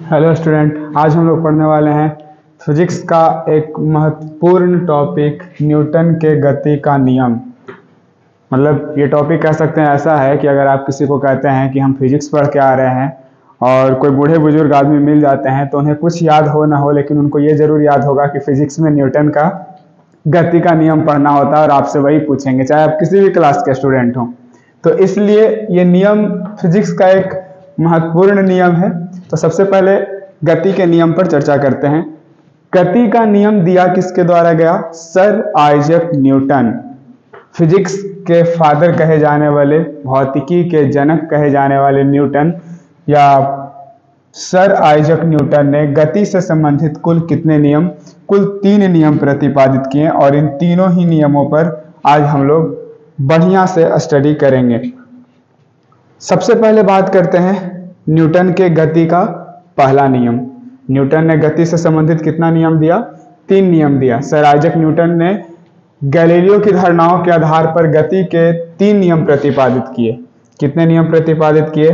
Hello student, आज हम लोग पढ़ने वाले हैं फिजिक्स का एक महत्वपूर्ण टॉपिक न्यूटन के गति का नियम। मतलब ये टॉपिक कह सकते हैं ऐसा है कि अगर आप किसी को कहते हैं कि हम फिजिक्स पढ़ के आ रहे हैं और कोई बूढ़े बुजुर्ग आदमी मिल जाते हैं तो उन्हें कुछ याद हो ना हो, लेकिन उनको ये ज़रूर याद होगा कि फिजिक्स में न्यूटन का गति का नियम पढ़ना होता है और आपसे वही पूछेंगे, चाहे आप किसी भी क्लास के स्टूडेंट हों। तो इसलिए ये नियम फिजिक्स का एक महत्वपूर्ण नियम है। तो सबसे पहले गति के नियम पर चर्चा करते हैं। गति का नियम दिया किसके द्वारा गया? Sir Isaac Newton. फिजिक्स के फादर कहे जाने वाले, भौतिकी के जनक कहे जाने वाले न्यूटन या सर आइजैक न्यूटन ने गति से संबंधित कुल कितने नियम? कुल 3 नियम प्रतिपादित किए और इन तीनों ही नियमों पर आज हम लोग बढ़िया से स्टडी करेंगे। सबसे पहले बात करते हैं न्यूटन के गति का पहला नियम। न्यूटन ने गति से संबंधित कितना नियम दिया? 3 नियम दिया। सर आइजैक न्यूटन ने गैलीलियो की धारणाओं के आधार पर गति के 3 नियम प्रतिपादित किए। कितने नियम प्रतिपादित किए?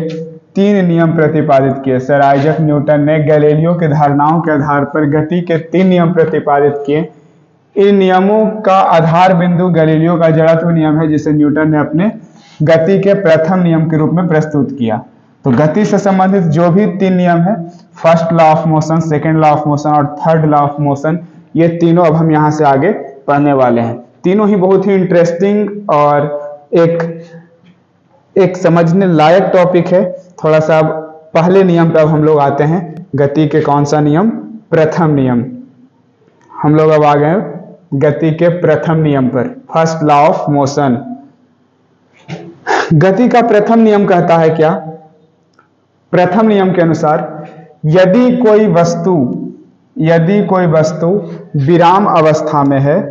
3 नियम प्रतिपादित किए। सर आइजैक न्यूटन ने गैलीलियो की धारणाओं के आधार पर गति के 3 नियम प्रतिपादित किए। इन नियमों का आधार बिंदु गैलीलियो का जड़त्व नियम है, जिसे न्यूटन ने अपने गति के प्रथम नियम के रूप में प्रस्तुत किया। तो गति से संबंधित जो भी 3 नियम है, first law of motion, second law of motion और थर्ड लॉ ऑफ मोशन, ये तीनों अब हम यहाँ से आगे पढ़ने वाले हैं। तीनों ही बहुत ही इंटरेस्टिंग और एक समझने लायक टॉपिक है। थोड़ा सा अब पहले नियम पर अब हम लोग आते हैं। गति के कौन सा नियम? प्रथम नियम। हम लोग अब आ गए गति के प्रथम नियम पर, फर्स्ट लॉ ऑफ मोशन। गति का प्रथम नियम कहता है क्या? प्रथम नियम के अनुसार यदि कोई वस्तु विराम अवस्था में है,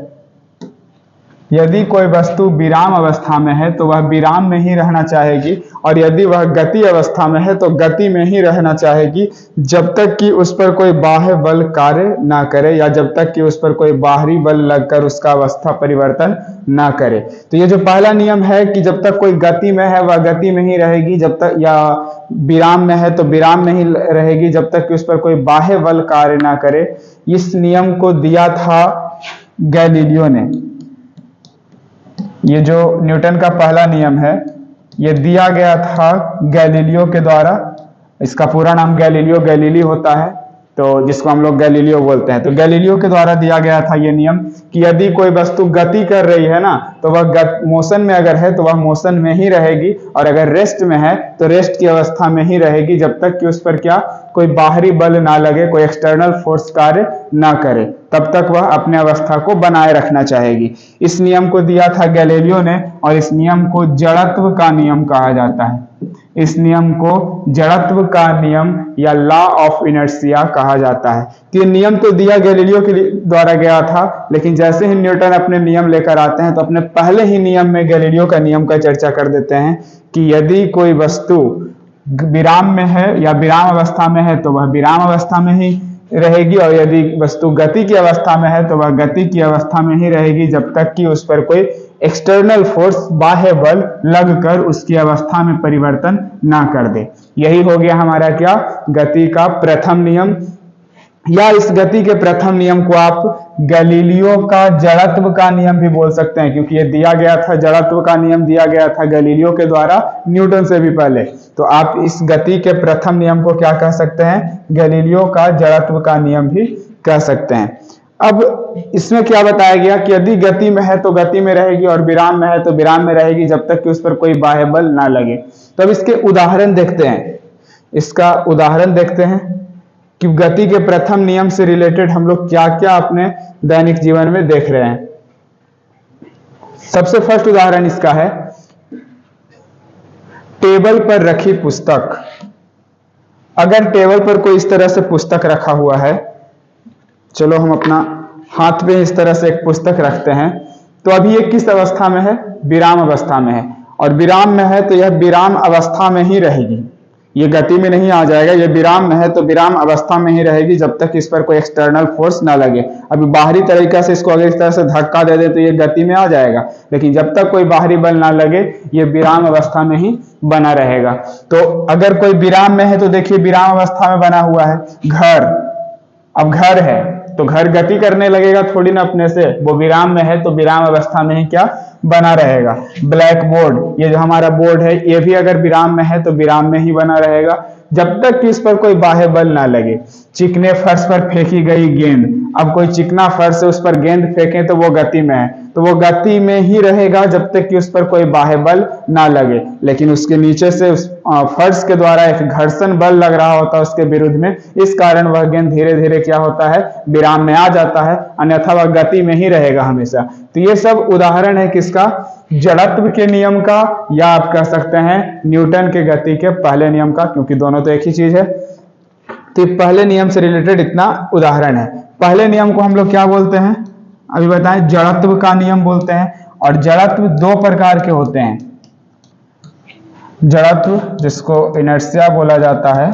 यदि कोई वस्तु विराम अवस्था में है तो वह विराम में ही रहना चाहेगी, और यदि वह गति अवस्था में है तो गति में ही रहना चाहेगी जब तक कि उस पर कोई बाह्य बल कार्य ना करे, या जब तक कि उस पर कोई बाहरी बल लगकर उसका अवस्था परिवर्तन ना करे। तो ये जो पहला नियम है कि जब तक कोई गति में है वह गति में ही रहेगी, जब तक, या विराम में है तो विराम में ही रहेगी जब तक कि उस पर कोई बाह्य बल कार्य ना करे। इस नियम को दिया था गैलीलियो ने। ये जो न्यूटन का पहला नियम है ये दिया गया था गैलीलियो के द्वारा। इसका पूरा नाम गैलीलियो गैलीली होता है, तो जिसको हम लोग गैलीलियो बोलते हैं। तो गैलीलियो के द्वारा दिया गया था ये नियम कि यदि कोई वस्तु गति कर रही है ना, तो वह मोशन में अगर है तो वह मोशन में ही रहेगी, और अगर रेस्ट में है तो रेस्ट की अवस्था में ही रहेगी जब तक कि उस पर क्या, कोई बाहरी बल ना लगे, कोई एक्सटर्नल फोर्स कार्य ना करे, तब तक वह अपने अवस्था को बनाए रखना चाहेगी। इस नियम को दिया था गैलीलियो ने, और इस नियम को जड़त्व का नियम कहा जाता है। इस नियम को जड़त्व का नियम या लॉ ऑफ इनर्शिया कहा जाता है। तो ये नियम तो दिया गैलीलियो के द्वारा गया था, लेकिन जैसे ही न्यूटन अपने नियम लेकर आते हैं तो अपने पहले ही नियम में गैलीलियो का नियम का चर्चा कर देते हैं कि यदि कोई वस्तु विराम में है या विराम अवस्था में है तो वह विराम अवस्था में ही रहेगी, और यदि वस्तु गति की अवस्था में है तो वह गति की अवस्था में ही रहेगी जब तक कि उस पर कोई एक्सटर्नल फोर्स, बाह्य बल लगकर उसकी अवस्था में परिवर्तन ना कर दे। यही हो गया हमारा क्या, गति का प्रथम नियम, या इस गति के प्रथम नियम को आप गैलीलियो का जड़त्व का नियम भी बोल सकते हैं, क्योंकि ये दिया गया था, जड़त्व का नियम दिया गया था गैलीलियो के द्वारा न्यूटन से भी पहले। तो आप इस गति के प्रथम नियम को क्या कह सकते हैं? गैलीलियो का जड़त्व का नियम भी कह सकते हैं। अब इसमें क्या बताया गया कि यदि गति में है तो गति में रहेगी, और विराम में है तो विराम में रहेगी जब तक कि उस पर कोई बाह्य बल ना लगे। तो अब इसके उदाहरण देखते हैं। इसका उदाहरण देखते हैं कि गति के प्रथम नियम से रिलेटेड हम लोग क्या क्या अपने दैनिक जीवन में देख रहे हैं। सबसे फर्स्ट उदाहरण इसका है, टेबल पर रखी पुस्तक। अगर टेबल पर कोई इस तरह से पुस्तक रखा हुआ है, चलो हम अपना हाथ पे इस तरह से एक पुस्तक रखते हैं, तो अभी ये किस अवस्था में है? विराम अवस्था में है, और विराम में है तो यह विराम अवस्था में ही रहेगी। ये गति में नहीं आ जाएगा, ये विराम में है तो विराम अवस्था में ही रहेगी जब तक इस पर कोई एक्सटर्नल फोर्स ना लगे। अभी बाहरी तरीका से इसको अगर इस तरह से धक्का दे दे तो ये गति में आ जाएगा, लेकिन जब तक कोई बाहरी बल ना लगे ये विराम अवस्था में ही बना रहेगा। तो अगर कोई विराम में है तो देखिए विराम अवस्था में बना हुआ है घर। अब घर है तो घर गति करने लगेगा थोड़ी ना अपने से, वो विराम में है तो विराम अवस्था में ही क्या बना रहेगा। ब्लैक बोर्ड, ये जो हमारा बोर्ड है ये भी अगर विराम में है तो विराम में ही बना रहेगा जब तक कि इस पर कोई बाह्य बल ना लगे। चिकने फर्श पर फेंकी गई गेंद, अब कोई चिकना फर्श है उस पर गेंद फेंके तो वो गति में है, तो वो गति में ही रहेगा जब तक कि उस पर कोई बाह्य बल ना लगे। लेकिन उसके नीचे से उस फर्श के द्वारा एक घर्षण बल लग रहा होता है उसके विरुद्ध में, इस कारण वह गेंद धीरे धीरे क्या होता है विराम में आ जाता है, अन्यथा वह गति में ही रहेगा हमेशा। तो ये सब उदाहरण है किसका, जड़त्व के नियम का, या आप कह सकते हैं न्यूटन के गति के पहले नियम का, क्योंकि दोनों तो एक ही चीज है। तो पहले नियम से रिलेटेड इतना उदाहरण है। पहले नियम को हम लोग क्या बोलते हैं अभी बताएं, जड़त्व का नियम बोलते हैं। और जड़त्व दो प्रकार के होते हैं। जड़त्व जिसको इनर्शिया बोला जाता है,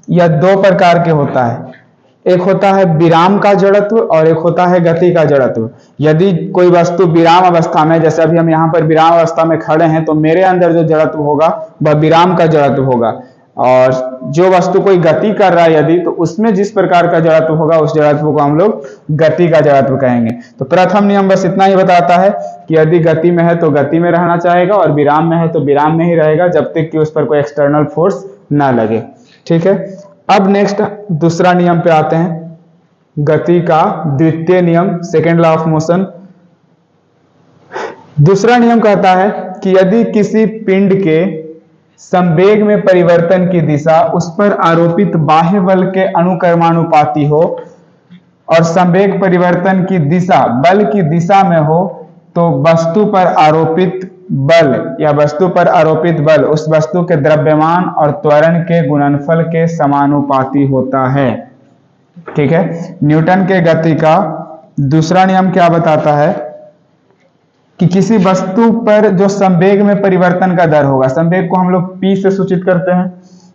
यह दो प्रकार के होता है। एक होता है विराम का जड़त्व और एक होता है गति का जड़त्व। यदि कोई वस्तु विराम अवस्था में, जैसे अभी हम यहाँ पर विराम अवस्था में खड़े हैं, तो मेरे अंदर जो जड़त्व होगा वह विराम का जड़त्व होगा, और जो वस्तु कोई गति कर रहा है यदि, तो उसमें जिस प्रकार का जड़त्व होगा उस जड़त्व को हम लोग गति का जड़त्व कहेंगे। तो प्रथम नियम बस इतना ही बताता है कि यदि गति में है तो गति में रहना चाहेगा और विराम में है तो विराम में ही रहेगा जब तक कि उस पर कोई एक्सटर्नल फोर्स ना लगे। ठीक है, अब नेक्स्ट दूसरा नियम पे आते हैं, गति का द्वितीय नियम, सेकेंड लॉ ऑफ मोशन। दूसरा नियम कहता है कि यदि किसी पिंड के संवेग में परिवर्तन की दिशा उस पर आरोपित बाह्य बल के अनुक्रमानुपाती हो और संवेग परिवर्तन की दिशा बल की दिशा में हो, तो वस्तु पर आरोपित बल या वस्तु पर आरोपित बल उस वस्तु के द्रव्यमान और त्वरण के गुणनफल के समानुपाती होता है। ठीक है, न्यूटन के गति का दूसरा नियम क्या बताता है कि किसी वस्तु पर जो संवेग में परिवर्तन का दर होगा, संवेग को हम लोग p से सूचित करते हैं,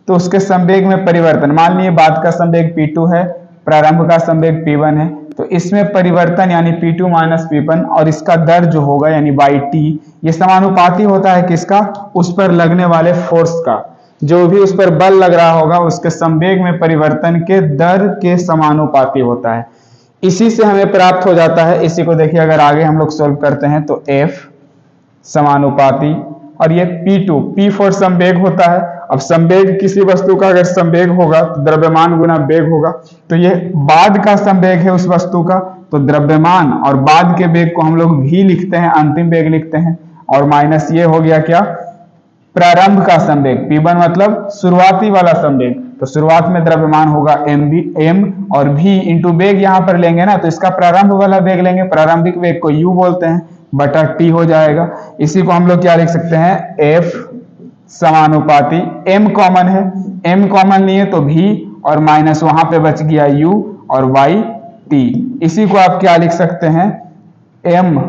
तो उसके संवेग में परिवर्तन, मान लीजिए बाद का संवेग p2 है, प्रारंभ का संवेग p1 है, तो इसमें परिवर्तन यानी p2 माइनस p1 और इसका दर जो होगा यानी बाई t, ये समानुपाती होता है किसका, उस पर लगने वाले फोर्स का। जो भी उस पर बल लग रहा होगा उसके संवेग में परिवर्तन के दर के समानुपाती होता है। इसी से हमें प्राप्त हो जाता है, इसी को देखिए अगर आगे हम लोग सोल्व करते हैं तो F समानुपाती, और ये P2, P फॉर संवेग होता है। अब संवेग किसी वस्तु का अगर संवेग होगा तो द्रव्यमान गुना वेग होगा, तो ये बाद का संवेग है उस वस्तु का, तो द्रव्यमान और बाद के वेग को हम लोग v लिखते हैं, अंतिम वेग लिखते हैं, और माइनस ये हो गया क्या, प्रारंभ का संवेग P1 मतलब शुरुआती वाला संवेग, तो शुरुआत में द्रव्यमान होगा m और v इंटू वेग यहाँ पर लेंगे ना, तो इसका प्रारंभ वाला वेग लेंगे, प्रारंभिक वेग को u बोलते हैं, बटा t हो जाएगा। इसी को हम लोग क्या लिख सकते हैं, f समानुपाती, m कॉमन है, m कॉमन लिए तो v और माइनस वहां पे बच गया u और y t, इसी को आप क्या लिख सकते हैं, m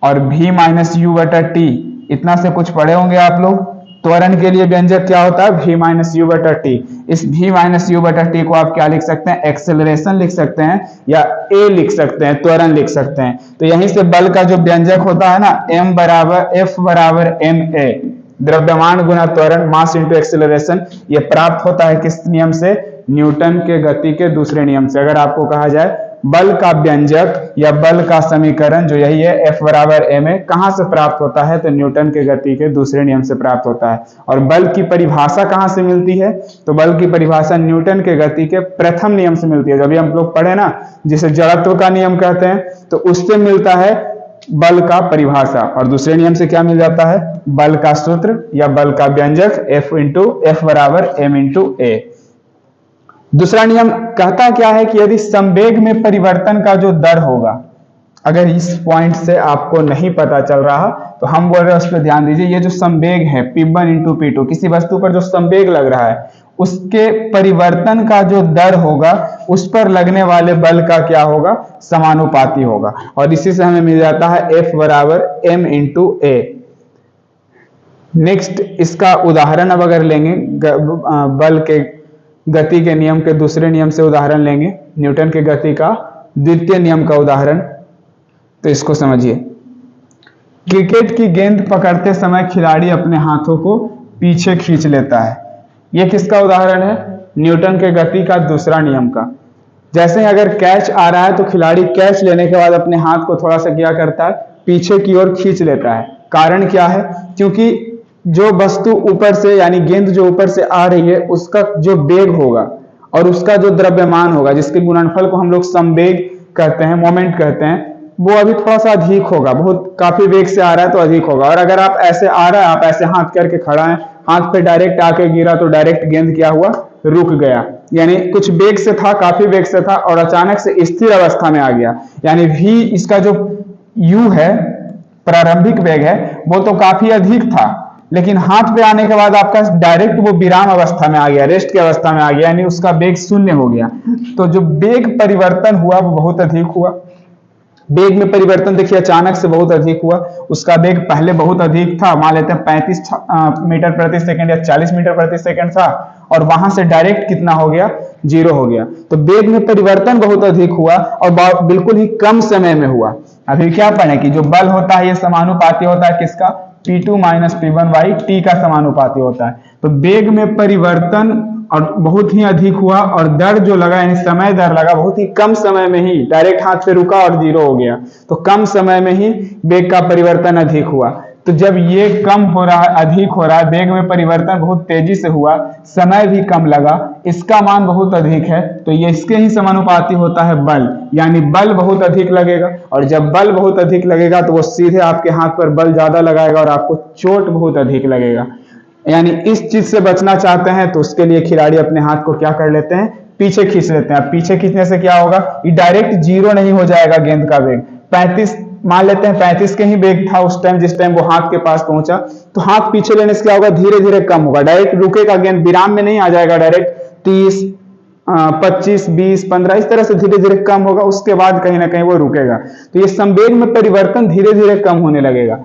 और v माइनस u बटा t। इतना से कुछ पढ़े होंगे आप लोग, त्वरण के लिए व्यंजक क्या होता है, v माइनस यू बटा टी। इस v माइनस यू बटा टी को आप क्या लिख सकते हैं, एक्सेलरेशन लिख सकते हैं या a लिख सकते हैं, त्वरण लिख सकते हैं। तो यहीं से बल का जो व्यंजक होता है ना, m बराबर f बराबर ma, द्रव्यमान गुना त्वरण, मास इंटू एक्सेलरेशन, ये प्राप्त होता है किस नियम से, न्यूटन के गति के दूसरे नियम से। अगर आपको कहा जाए बल का व्यंजक या बल का समीकरण जो यही है F बराबर ma, कहां से प्राप्त होता है, तो न्यूटन के गति के दूसरे नियम से प्राप्त होता है। और बल की परिभाषा कहां से मिलती है, तो बल की परिभाषा न्यूटन के गति के प्रथम नियम से मिलती है। जब हम लोग पढ़े ना, जिसे जड़त्व का नियम कहते हैं, तो उससे मिलता है बल का परिभाषा, और दूसरे नियम से क्या मिल जाता है, बल का सूत्र या बल का व्यंजक F इंटू F बराबर m इंटू a। दूसरा नियम कहता क्या है कि यदि संवेग में परिवर्तन का जो दर होगा, अगर इस पॉइंट से आपको नहीं पता चल रहा तो हम बोल रहे हैं उस पर ध्यान दीजिए। ये जो संवेग है P1 इंटू P2, किसी वस्तु पर जो संवेग लग रहा है उसके परिवर्तन का जो दर होगा उस पर लगने वाले बल का क्या होगा, समानुपाती होगा। और इसी से हमें मिल जाता है F बराबर m इंटू a। नेक्स्ट इसका उदाहरण अब अगर लेंगे बल के गति के नियम के दूसरे नियम से उदाहरण लेंगे, न्यूटन के गति का द्वितीय नियम का उदाहरण। तो इसको समझिए। क्रिकेट की गेंद पकड़ते समय खिलाड़ी अपने हाथों को पीछे खींच लेता है। यह किसका उदाहरण है? न्यूटन के गति का दूसरा नियम का। जैसे ही अगर कैच आ रहा है तो खिलाड़ी कैच लेने के बाद अपने हाथ को थोड़ा सा क्या करता है, पीछे की ओर खींच लेता है। कारण क्या है? क्योंकि जो वस्तु ऊपर से यानी गेंद जो ऊपर से आ रही है उसका जो वेग होगा और उसका जो द्रव्यमान होगा, जिसके गुणनफल को हम लोग संवेग कहते हैं, मोमेंट कहते हैं, वो अभी थोड़ा सा अधिक होगा। बहुत काफी वेग से आ रहा है तो अधिक होगा। और अगर आप ऐसे आ रहा है, आप ऐसे हाथ करके खड़ा है, हाथ पे डायरेक्ट आके गिरा तो डायरेक्ट गेंद क्या हुआ? रुक गया। यानी कुछ वेग से था, काफी वेग से था और अचानक से स्थिर अवस्था में आ गया। यानी v इसका जो u है, प्रारंभिक वेग है, वो तो काफी अधिक था, लेकिन हाथ पे आने के बाद आपका डायरेक्ट वो विराम अवस्था में आ गया, रेस्ट की अवस्था में आ गया, यानी उसका वेग शून्य हो गया। तो जो वेग परिवर्तन हुआ वो बहुत अधिक हुआ। वेग में परिवर्तन देखिए अचानक से बहुत अधिक हुआ। उसका वेग पहले बहुत अधिक था, मान लेते हैं 35 मीटर प्रति सेकंड या 40 मीटर प्रति सेकंड था, और वहां से डायरेक्ट कितना हो गया? 0 हो गया। तो वेग में परिवर्तन बहुत अधिक हुआ और बिल्कुल ही कम समय में हुआ। अभी क्या पढ़े कि जो बल होता है ये समानुपाती होता है किसका? P2 - P1/T का समानुपाती होता है। तो वेग में परिवर्तन और बहुत ही अधिक हुआ और दर जो लगा यानी समय दर लगा बहुत ही कम समय में ही, डायरेक्ट हाथ पे रुका और 0 हो गया। तो कम समय में ही वेग का परिवर्तन अधिक हुआ। तो जब ये कम हो रहा है, अधिक हो रहा है, वेग में परिवर्तन बहुत तेजी से हुआ, समय भी कम लगा, इसका मान बहुत अधिक है, तो ये इसके ही समानुपाती होता है बल। यानी बल बहुत अधिक लगेगा, और जब बल बहुत अधिक लगेगा तो वो सीधे आपके हाथ पर बल ज्यादा लगाएगा और आपको चोट बहुत अधिक लगेगा। यानी इस चीज से बचना चाहते हैं तो उसके लिए खिलाड़ी अपने हाथ को क्या कर लेते हैं? पीछे खींच लेते हैं। पीछे खींचने से क्या होगा? ये डायरेक्ट 0 नहीं हो जाएगा गेंद का वेग। 35 मान लेते हैं 35 के ही वेग था उस टाइम, जिस टाइम वो हाथ के पास पहुंचा, तो हाथ पीछे लेने से क्या होगा? धीरे धीरे कम होगा। डायरेक्ट रुकेगा गेंद, विराम में नहीं आ जाएगा डायरेक्ट। 30, 25, 20, 15 इस तरह से धीरे धीरे कम होगा, उसके बाद कहीं ना कहीं वो रुकेगा। तो ये संवेग में परिवर्तन धीरे धीरे कम होने लगेगा,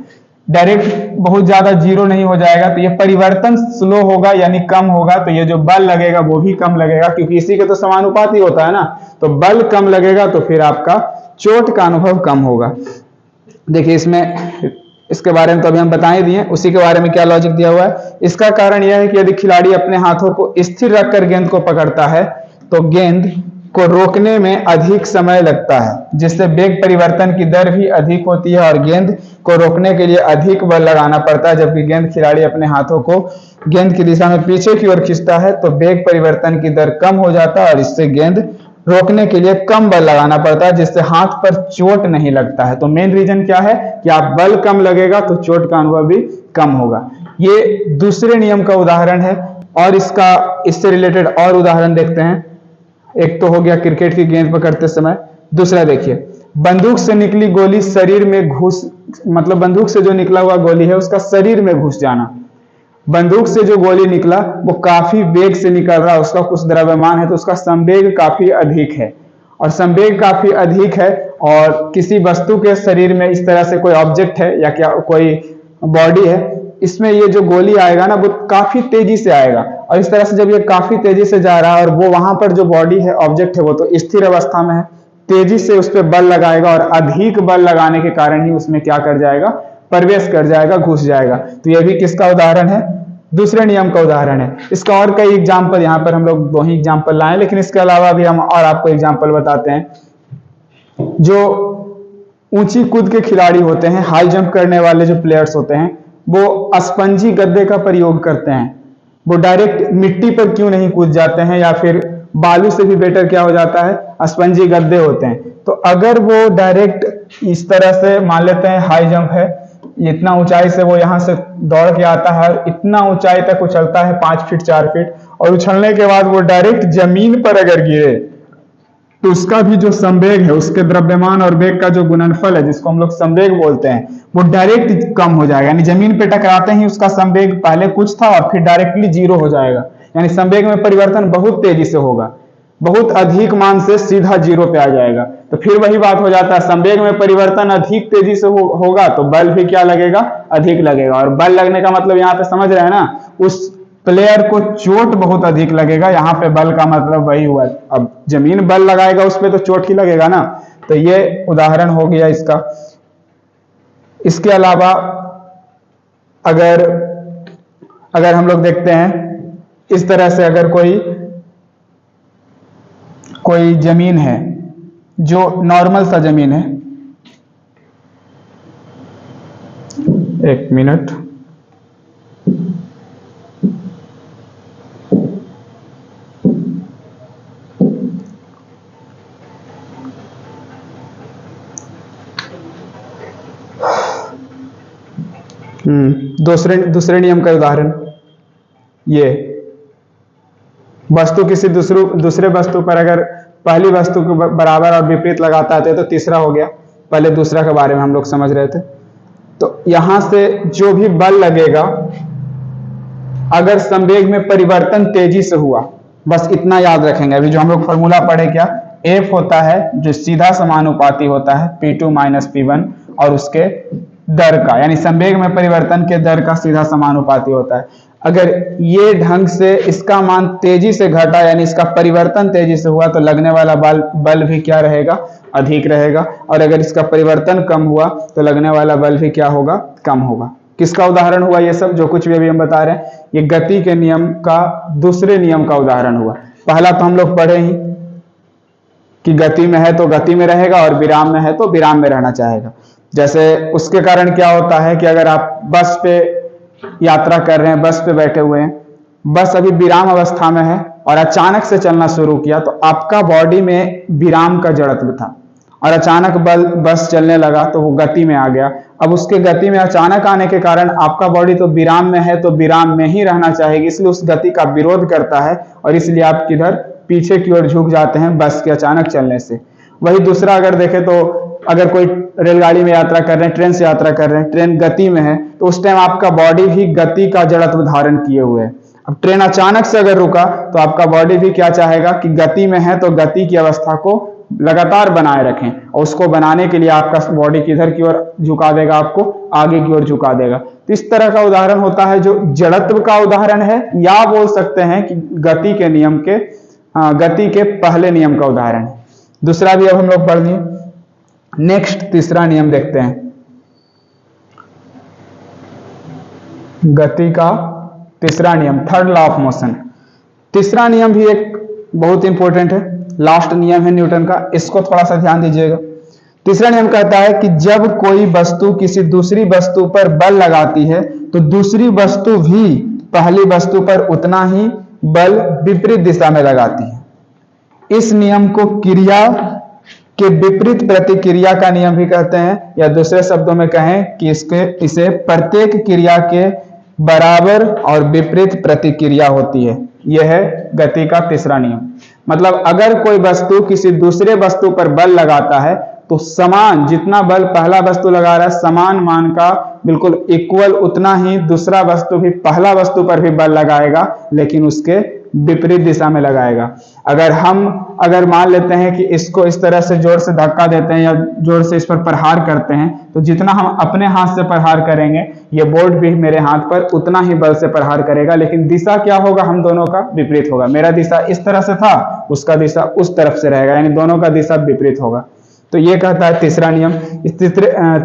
डायरेक्ट बहुत ज्यादा 0 नहीं हो जाएगा। तो ये परिवर्तन स्लो होगा यानी कम होगा, तो ये जो बल लगेगा वो भी कम लगेगा, क्योंकि इसी के तो समानुपाती होता है ना। तो बल कम लगेगा तो फिर आपका चोट का अनुभव कम होगा। देखिए इसके बारे में तो अभी हम बता ही दिए, उसी के बारे में क्या लॉजिक दिया हुआ है। इसका कारण यह है कि यदि खिलाड़ी अपने हाथों को स्थिर रखकर गेंद को पकड़ता है तो गेंद को रोकने में अधिक समय लगता है, जिससे वेग परिवर्तन की दर भी अधिक होती है और गेंद को रोकने के लिए अधिक बल लगाना पड़ता है। जबकि गेंद खिलाड़ी अपने हाथों को गेंद की दिशा में पीछे की ओर खींचता है तो वेग परिवर्तन की दर कम हो जाता है और इससे गेंद रोकने के लिए कम बल लगाना पड़ता है, जिससे हाथ पर चोट नहीं लगता है। तो मेन रीजन क्या है कि आप बल कम लगेगा तो चोट का अनुभव भी कम होगा। ये दूसरे नियम का उदाहरण है, और इससे रिलेटेड और उदाहरण देखते हैं। एक तो हो गया क्रिकेट की गेंद पकड़ते समय, दूसरा देखिए बंदूक से निकली गोली शरीर में मतलब बंदूक से जो निकला हुआ गोली है उसका शरीर में घुस जाना। बंदूक से जो गोली निकला वो काफी वेग से निकल रहा है, उसका कुछ द्रव्यमान है तो उसका संवेग काफी अधिक है, और संवेग काफी अधिक है और किसी वस्तु के शरीर में इस तरह से कोई ऑब्जेक्ट है या क्या कोई बॉडी है, इसमें ये जो गोली आएगा ना वो काफी तेजी से आएगा, और इस तरह से जब ये काफी तेजी से जा रहा है और वो वहां पर जो बॉडी है ऑब्जेक्ट है वो तो स्थिर अवस्था में है, तेजी से उस पर बल लगाएगा और अधिक बल लगाने के कारण ही उसमें क्या कर जाएगा? प्रवेश कर जाएगा, घुस जाएगा। तो यह भी किसका उदाहरण है? दूसरे नियम का उदाहरण है। इसका और कई एग्जाम्पल यहाँ पर हम लोग 2 ही एग्जाम्पल लाए, लेकिन इसके अलावा भी हम और आपको एग्जाम्पल बताते हैं। जो ऊंची कूद के खिलाड़ी होते हैं, हाई जंप करने वाले जो प्लेयर्स होते हैं, वो स्पंजी गद्दे का प्रयोग करते हैं। वो डायरेक्ट मिट्टी पर क्यों नहीं कूद जाते हैं, या फिर बालू से भी बेटर क्या हो जाता है? स्पंजी गद्दे होते हैं। तो अगर वो डायरेक्ट इस तरह से मान लेते हैं हाई जंप है, इतना ऊंचाई से वो यहाँ से दौड़ के आता है, इतना ऊंचाई तक उछलता है 5 फीट 4 फीट, और उछलने के बाद वो डायरेक्ट जमीन पर अगर गिरे तो उसका भी जो संवेग है, उसके द्रव्यमान और वेग का जो गुणनफल है जिसको हम लोग संवेग बोलते हैं, वो डायरेक्ट कम हो जाएगा। यानी जमीन पे टकराते ही उसका संवेग पहले कुछ था और फिर डायरेक्टली 0 हो जाएगा। यानी संवेग में परिवर्तन बहुत तेजी से होगा। बहुत अधिक मान से सीधा 0 पे आ जाएगा। तो फिर वही बात हो जाता है, संवेग में परिवर्तन अधिक तेजी से होगा तो बल भी क्या लगेगा, अधिक लगेगा। और बल लगने का मतलब यहाँ पे समझ रहे हैं ना, उस प्लेयर को चोट बहुत अधिक लगेगा। यहाँ पे बल का मतलब वही हुआ, अब जमीन बल लगाएगा उस पर तो चोट ही लगेगा ना। तो ये उदाहरण हो गया इसका। इसके अलावा अगर हम लोग देखते हैं इस तरह से, अगर कोई जमीन है जो नॉर्मल सा जमीन है, एक मिनट, दूसरे नियम का उदाहरण, ये वस्तु किसी दूसरे वस्तु पर अगर पहली वस्तु के बराबर और विपरीत लगाता है तो तीसरा हो गया। पहले दूसरा के बारे में हम लोग समझ रहे थे। तो यहां से जो भी बल लगेगा, अगर संवेग में परिवर्तन तेजी से हुआ, बस इतना याद रखेंगे। अभी जो हम लोग फॉर्मूला पढ़े, क्या F होता है जो सीधा समानुपाती होता है P2 - P1 और उसके दर का, यानी संवेग में परिवर्तन के दर का सीधा समानुपाती होता है। अगर ये ढंग से इसका मान तेजी से घटा, यानी इसका परिवर्तन तेजी से हुआ, तो लगने वाला बल भी क्या रहेगा, अधिक रहेगा। और अगर इसका परिवर्तन कम हुआ तो लगने वाला बल भी क्या होगा, कम होगा। किसका उदाहरण हुआ ये सब, जो कुछ भी अभी हम बता रहे हैं, ये गति के नियम का दूसरे नियम का उदाहरण हुआ। पहला तो हम लोग पढ़े ही कि गति में है तो गति में रहेगा और विराम में है तो विराम में रहना चाहेगा। जैसे उसके कारण क्या होता है कि अगर आप बस पे यात्रा कर रहे हैं, बस पे बैठे हुए हैं, बस अभी विराम अवस्था में है और अचानक से चलना शुरू किया, तो आपका बॉडी में विराम का जड़त्व था और अचानक बस चलने लगा तो वो गति में आ गया। अब उसके गति में अचानक आने के कारण आपका बॉडी तो विराम में है तो विराम में ही रहना चाहेगी, इसलिए उस गति का विरोध करता है और इसलिए आप किधर, पीछे की ओर झुक जाते हैं बस के अचानक चलने से। वही दूसरा अगर देखें तो अगर कोई रेलगाड़ी में यात्रा कर रहे हैं, ट्रेन से यात्रा कर रहे हैं, ट्रेन गति में है, तो उस टाइम आपका बॉडी भी गति का जड़त्व धारण किए हुए है। अब ट्रेन अचानक से अगर रुका तो आपका बॉडी भी क्या चाहेगा कि गति में है तो गति की अवस्था को लगातार बनाए रखें, और उसको बनाने के लिए आपका बॉडी किधर की ओर झुका देगा, आपको आगे की ओर झुका देगा। तो इस तरह का उदाहरण होता है जो जड़त्व का उदाहरण है, या बोल सकते हैं कि गति के पहले नियम का उदाहरण है। दूसरा भी अब हम लोग पढ़ लिए। नेक्स्ट तीसरा नियम देखते हैं, गति का तीसरा नियम, थर्ड लॉ ऑफ मोशन। तीसरा नियम भी एक बहुत इंपॉर्टेंट है, लास्ट नियम है न्यूटन का, इसको थोड़ा सा ध्यान दीजिएगा। तीसरा नियम कहता है कि जब कोई वस्तु किसी दूसरी वस्तु पर बल लगाती है तो दूसरी वस्तु भी पहली वस्तु पर उतना ही बल विपरीत दिशा में लगाती है। इस नियम को क्रिया के विपरीत प्रतिक्रिया का नियम भी कहते हैं, या दूसरे शब्दों में कहें कि इसे प्रत्येक क्रिया के बराबर और विपरीत प्रतिक्रिया होती है। यह है गति का तीसरा नियम। मतलब अगर कोई वस्तु किसी दूसरे वस्तु पर बल लगाता है तो समान, जितना बल पहला वस्तु लगा रहा है, समान मान का बिल्कुल इक्वल उतना ही दूसरा वस्तु भी पहला वस्तु पर भी बल लगाएगा, लेकिन उसके विपरीत दिशा में लगाएगा। अगर मान लेते हैं कि इसको इस तरह से जोर से धक्का देते हैं या जोर से इस पर प्रहार करते हैं, तो जितना हम अपने हाथ से प्रहार करेंगे, ये बोर्ड भी मेरे हाथ पर उतना ही बल से प्रहार करेगा, लेकिन दिशा क्या होगा, हम दोनों का विपरीत होगा। मेरा दिशा इस तरह से था, उसका दिशा उस तरफ से रहेगा, यानी दोनों का दिशा विपरीत होगा। तो ये कहता है तीसरा नियम। इस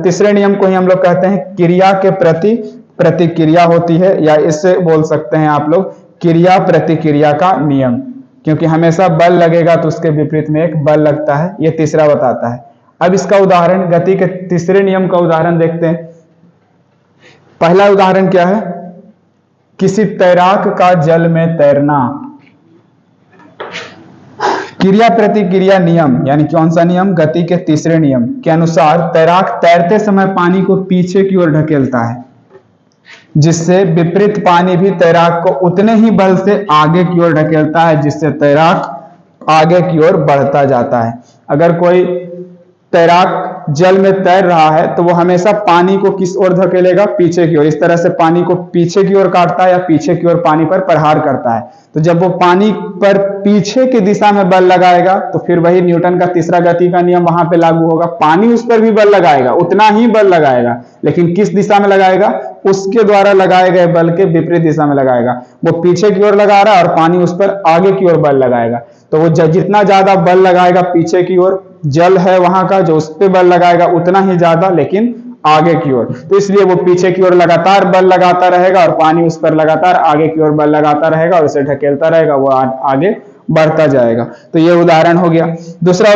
तीसरे नियम को ही हम लोग कहते हैं क्रिया के प्रति प्रतिक्रिया होती है, या इससे बोल सकते हैं आप लोग क्रिया प्रतिक्रिया का नियम, क्योंकि हमेशा बल लगेगा तो उसके विपरीत में एक बल लगता है, ये तीसरा बताता है। अब इसका उदाहरण, गति के तीसरे नियम का उदाहरण देखते हैं। पहला उदाहरण क्या है, किसी तैराक का जल में तैरना। क्रिया प्रतिक्रिया नियम, यानी कौन सा नियम, गति के तीसरे नियम के अनुसार तैराक तैरते समय पानी को पीछे की ओर ढकेलता है, जिससे विपरीत पानी भी तैराक को उतने ही बल से आगे की ओर ढकेलता है, जिससे तैराक आगे की ओर बढ़ता जाता है। अगर कोई तैराक जल में तैर रहा है तो वो हमेशा पानी को किस ओर धकेलेगा, पीछे की ओर। इस तरह से पानी को पीछे की ओर काटता है या पीछे की ओर पानी पर प्रहार करता है। तो जब वो पानी पर पीछे की दिशा में बल लगाएगा तो फिर वही न्यूटन का तीसरा गति का नियम वहां पे लागू होगा। पानी उस पर भी बल लगाएगा, उतना ही बल लगाएगा, लेकिन किस दिशा में लगाएगा? उसके द्वारा लगाए गए बल के विपरीत दिशा में लगाएगा। वो पीछे की ओर लगा रहा है और पानी उस पर आगे की ओर बल लगाएगा, तो वो जितना ज्यादा बल लगाएगा पीछे की ओर, जल है वहां का जो उस पर बल लगाएगा उतना ही ज्यादा, लेकिन आगे की ओर। तो इसलिए वो पीछे की ओर लगातार बल लगाता रहेगा और पानी उस पर लगातार आगे की ओर बल लगाता रहेगा और उसे ढकेलता रहेगा, वो आगे बढ़ता जाएगा। तो ये उदाहरण हो गया। दूसरा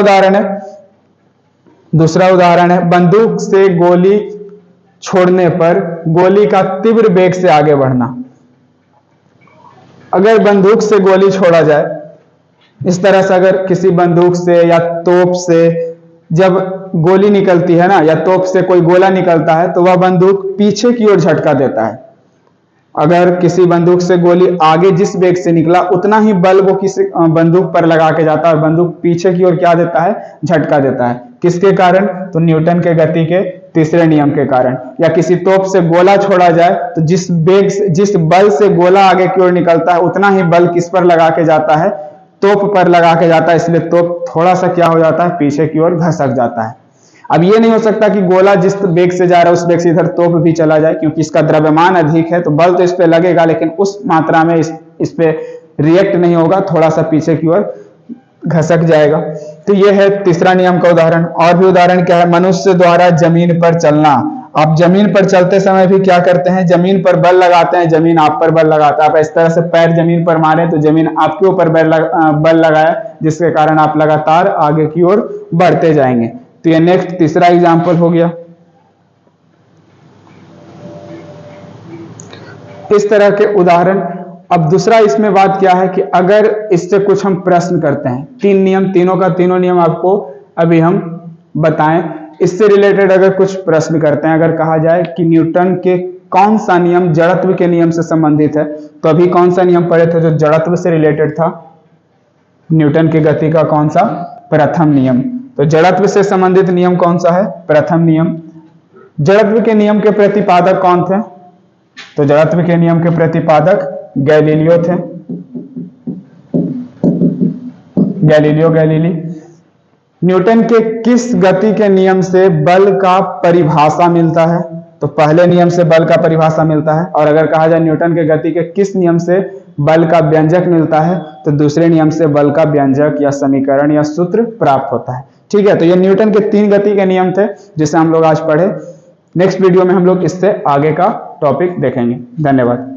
उदाहरण है बंदूक से गोली छोड़ने पर गोली का तीव्र वेग से आगे बढ़ना। अगर बंदूक से गोली छोड़ा जाए, इस तरह से अगर किसी बंदूक से या तोप से जब गोली निकलती है ना, या तोप से कोई गोला निकलता है, तो वह बंदूक पीछे की ओर झटका देता है। अगर किसी बंदूक से गोली आगे जिस वेग से निकला उतना ही बल वो किसी बंदूक पर लगा के जाता है और बंदूक पीछे की ओर क्या देता है? झटका देता है। किसके कारण? तो न्यूटन के गति के तीसरे नियम के कारण। या किसी तोप से गोला छोड़ा जाए तो जिस बल से गोला आगे की ओर निकलता है उतना ही बल किस पर लगा के जाता है? तोप पर लगा के जाता है, इसलिए तोप थोड़ा सा क्या हो जाता है? पीछे की ओर घसक जाता है। अब ये नहीं हो सकता कि गोला जिस वेग से जा रहा है उस वेग से इधर तोप भी चला जाए, क्योंकि इसका द्रव्यमान अधिक है, तो बल तो इस पे लगेगा लेकिन उस मात्रा में इस पे रिएक्ट नहीं होगा, थोड़ा सा पीछे की ओर घसक जाएगा। तो ये है तीसरा नियम का उदाहरण। और भी उदाहरण क्या है? मनुष्य द्वारा जमीन पर चलना। आप जमीन पर चलते समय भी क्या करते हैं? जमीन पर बल लगाते हैं, जमीन आप पर बल लगाता है। आप इस तरह से पैर जमीन पर मारे तो जमीन आपके ऊपर बल लगाया, जिसके कारण आप लगातार आगे की ओर बढ़ते जाएंगे। तो ये नेक्स्ट तीसरा एग्जाम्पल हो गया। इस तरह के उदाहरण। अब दूसरा इसमें बात क्या है कि अगर इससे कुछ हम प्रश्न करते हैं, तीन नियम, तीनों नियम आपको अभी हम बताएं, इससे रिलेटेड अगर कुछ प्रश्न करते हैं, अगर कहा जाए कि न्यूटन के कौन सा नियम जड़त्व के नियम से संबंधित है, तो अभी कौन सा नियम पढ़े थे जो जड़त्व से रिलेटेड था? न्यूटन की गति का कौन सा? प्रथम नियम। तो जड़त्व से संबंधित नियम कौन सा है? प्रथम नियम। जड़त्व के नियम के प्रतिपादक कौन थे? तो जड़त्व के नियम के प्रतिपादक गैलीलियो थे, गैलीलियो गैलीली। न्यूटन के किस गति के नियम से बल का परिभाषा मिलता है? तो पहले नियम से बल का परिभाषा मिलता है। और अगर कहा जाए न्यूटन के गति के किस नियम से बल का व्यंजक मिलता है, तो दूसरे नियम से बल का व्यंजक या समीकरण या सूत्र प्राप्त होता है। ठीक है, तो ये न्यूटन के 3 गति के नियम थे जिसे हम लोग आज पढ़े। नेक्स्ट वीडियो में हम लोग इससे आगे का टॉपिक देखेंगे। धन्यवाद।